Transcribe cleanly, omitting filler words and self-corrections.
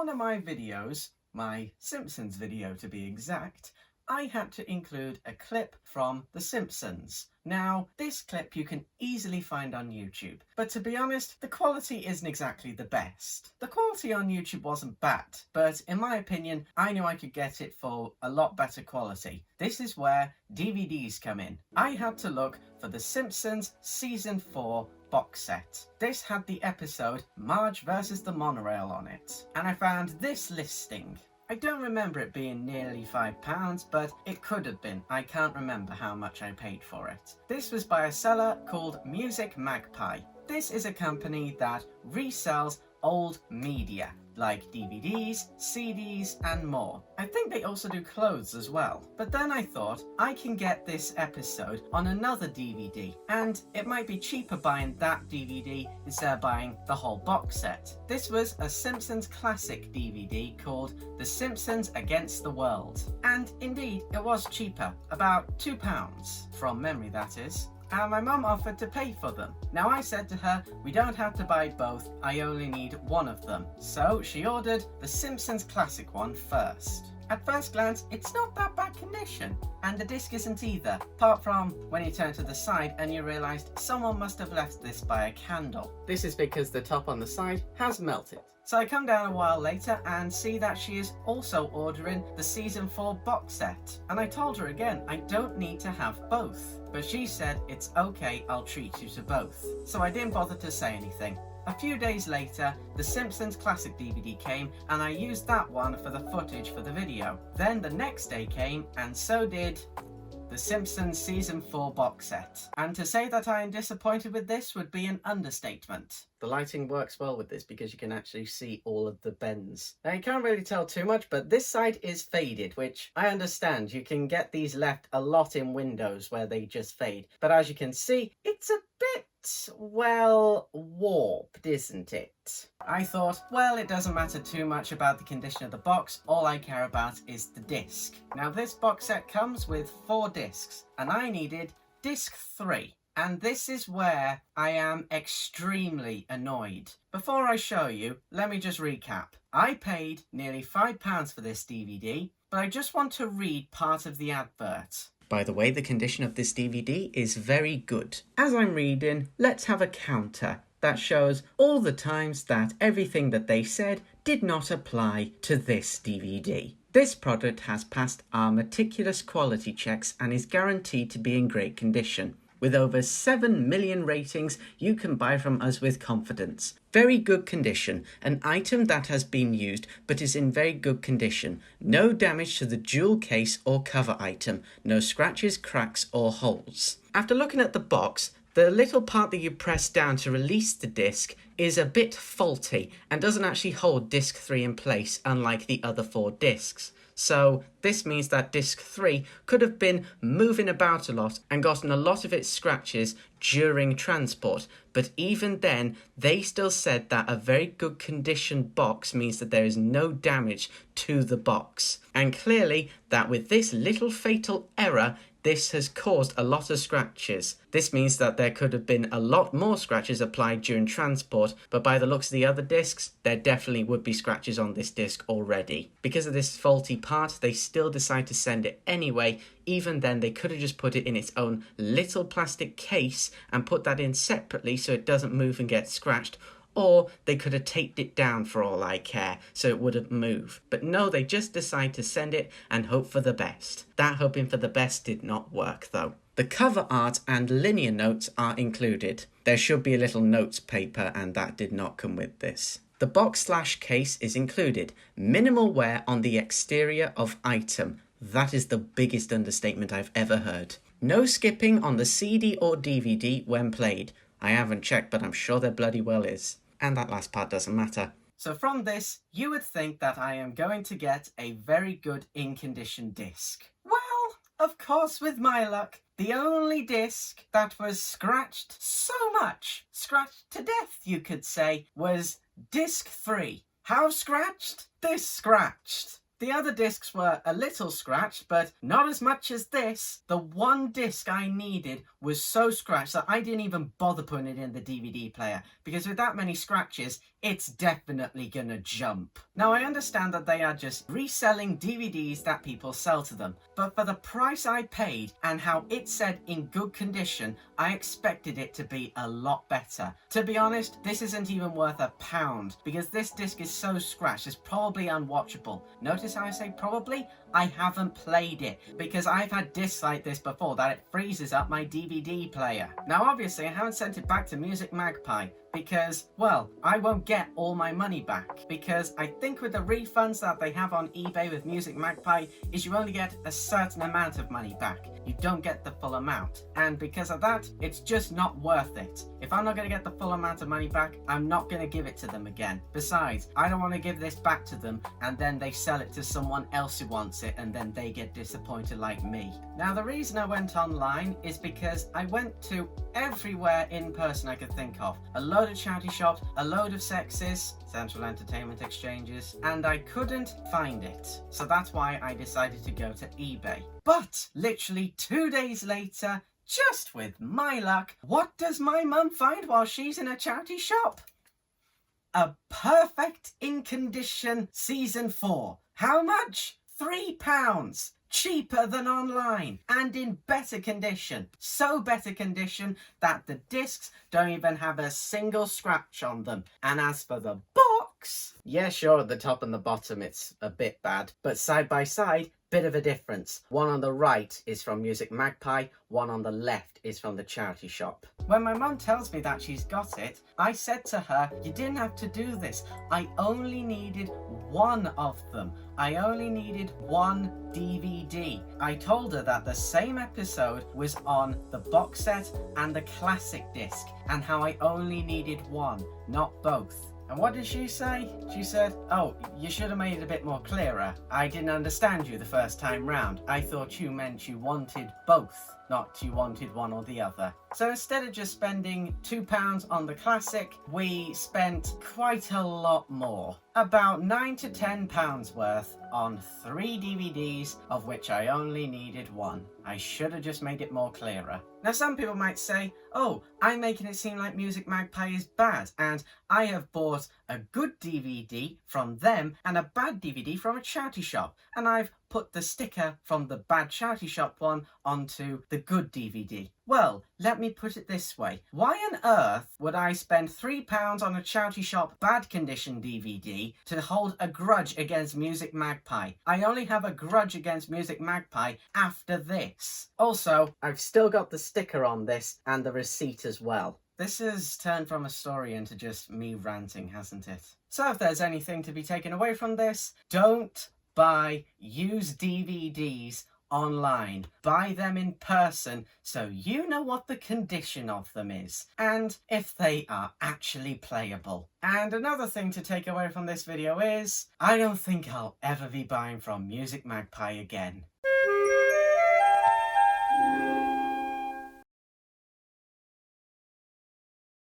one of my videos, my Simpsons video to be exact, I had to include a clip from The Simpsons. Now, this clip you can easily find on YouTube, but to be honest, the quality isn't exactly the best. The quality on YouTube wasn't bad, but in my opinion, I knew I could get it for a lot better quality. This is where DVDs come in. I had to look for The Simpsons Season 4 box set. This had the episode Marge vs. the Monorail on it, and I found this listing. I don't remember it being nearly £5, but it could have been. I can't remember how much I paid for it. This was by a seller called musicMagpie. This is a company that resells old media, like DVDs, CDs, and more. I think they also do clothes as well. But then I thought, I can get this episode on another DVD, and it might be cheaper buying that DVD instead of buying the whole box set. This was a Simpsons classic DVD called The Simpsons Against the World. And indeed, it was cheaper, about £2, from memory that is. And my mum offered to pay for them. Now I said to her, we don't have to buy both, I only need one of them. So she ordered the Simpsons classic one first. At first glance, it's not that bad condition, and the disc isn't either, apart from when you turn to the side and you realised someone must have left this by a candle. This is because the top on the side has melted. So I come down a while later and see that she is also ordering the Season 4 box set. And I told her again, I don't need to have both. But she said, it's okay, I'll treat you to both. So I didn't bother to say anything. A few days later, the Simpsons Classic DVD came and I used that one for the footage for the video. Then the next day came and so did the Simpsons Season 4 box set. And to say that I am disappointed with this would be an understatement. The lighting works well with this because you can actually see all of the bends. Now you can't really tell too much, but this side is faded, which I understand. You can get these left a lot in windows where they just fade. But as you can see, it's a bit, well, warped, isn't it? I thought, well, it doesn't matter too much about the condition of the box. All I care about is the disc. Now this box set comes with 4 discs, and I needed disc 3. And this is where I am extremely annoyed. Before I show you, let me just recap. I paid nearly £5 for this DVD, but I just want to read part of the advert. By the way, the condition of this DVD is very good. As I'm reading, let's have a counter that shows all the times that everything that they said did not apply to this DVD. This product has passed our meticulous quality checks and is guaranteed to be in great condition. With over 7 million ratings, you can buy from us with confidence. Very good condition, an item that has been used but is in very good condition. No damage to the jewel case or cover item, no scratches, cracks or holes. After looking at the box, the little part that you press down to release the disc is a bit faulty and doesn't actually hold disc 3 in place, unlike the other 4 discs. So this means that disc 3 could have been moving about a lot and gotten a lot of its scratches during transport. But even then, they still said that a very good condition box means that there is no damage to the box. And clearly that with this little fatal error, this has caused a lot of scratches. This means that there could have been a lot more scratches applied during transport, but by the looks of the other discs, there definitely would be scratches on this disc already. Because of this faulty part, they still decide to send it anyway. Even then, they could have just put it in its own little plastic case and put that in separately so it doesn't move and get scratched. Or they could have taped it down for all I care, so it wouldn't move. But no, they just decide to send it and hope for the best. That hoping for the best did not work though. The cover art and linear notes are included. There should be a little notes paper and that did not come with this. The box/case is included. Minimal wear on the exterior of item. That is the biggest understatement I've ever heard. No skipping on the CD or DVD when played. I haven't checked, but I'm sure there bloody well is. And that last part doesn't matter. So from this, you would think that I am going to get a very good in-condition disc. Well, of course, with my luck, the only disc that was scratched so much, scratched to death you could say, was disc 3. How scratched? This scratched. The other discs were a little scratched, but not as much as this. The one disc I needed was so scratched that I didn't even bother putting it in the DVD player, because with that many scratches, it's definitely gonna jump. Now, I understand that they are just reselling DVDs that people sell to them, but for the price I paid and how it said in good condition, I expected it to be a lot better. To be honest, this isn't even worth £1, because this disc is so scratched, it's probably unwatchable. Notice how I say probably? I haven't played it, because I've had discs like this before that it freezes up my DVD player. Now, obviously, I haven't sent it back to musicMagpie, because, well, I won't get all my money back, because I think with the refunds that they have on eBay with musicMagpie is you only get a certain amount of money back. You don't get the full amount, and because of that, it's just not worth it. If I'm not going to get the full amount of money back, I'm not going to give it to them again. Besides, I don't want to give this back to them and then they sell it to someone else who wants it and then they get disappointed like me. Now, the reason I went online is because I went to everywhere in person I could think of. A load of charity shops, a load of sexes, central entertainment exchanges, and I couldn't find it. So that's why I decided to go to eBay. But literally 2 days later, just with my luck, what does my mum find while she's in a charity shop? A perfect in condition season 4. How much? £3. Cheaper than online and in better condition. So better condition that the discs don't even have a single scratch on them. And as for the box, yeah, sure, at the top and the bottom it's a bit bad, but side by side, bit of a difference. One on the right is from musicMagpie, one on the left is from the charity shop. When my mum tells me that she's got it, I said to her, you didn't have to do this. I only needed one of them. I only needed one DVD. I told her that the same episode was on the box set and the classic disc, and how I only needed one, not both. And what did she say? She said, oh, you should have made it a bit more clearer. I didn't understand you the first time round. I thought you meant you wanted both, not you wanted one or the other. So instead of just spending £2 on the classic, we spent quite a lot more. About £9 to £10 worth on 3 DVDs, of which I only needed one. I should have just made it more clearer. Now, some people might say, oh, I'm making it seem like musicMagpie is bad, and I have bought a good DVD from them and a bad DVD from a charity shop, and I've put the sticker from the bad charity shop one onto the good DVD. Well, let me put it this way. Why on earth would I spend £3 on a charity shop bad condition DVD to hold a grudge against musicMagpie? I only have a grudge against musicMagpie after this. Also, I've still got the sticker on this and the receipt as well. This has turned from a story into just me ranting, hasn't it? So if there's anything to be taken away from this, don't buy used DVDs online. Buy them in person so you know what the condition of them is and if they are actually playable. And another thing to take away from this video is I don't think I'll ever be buying from musicMagpie again.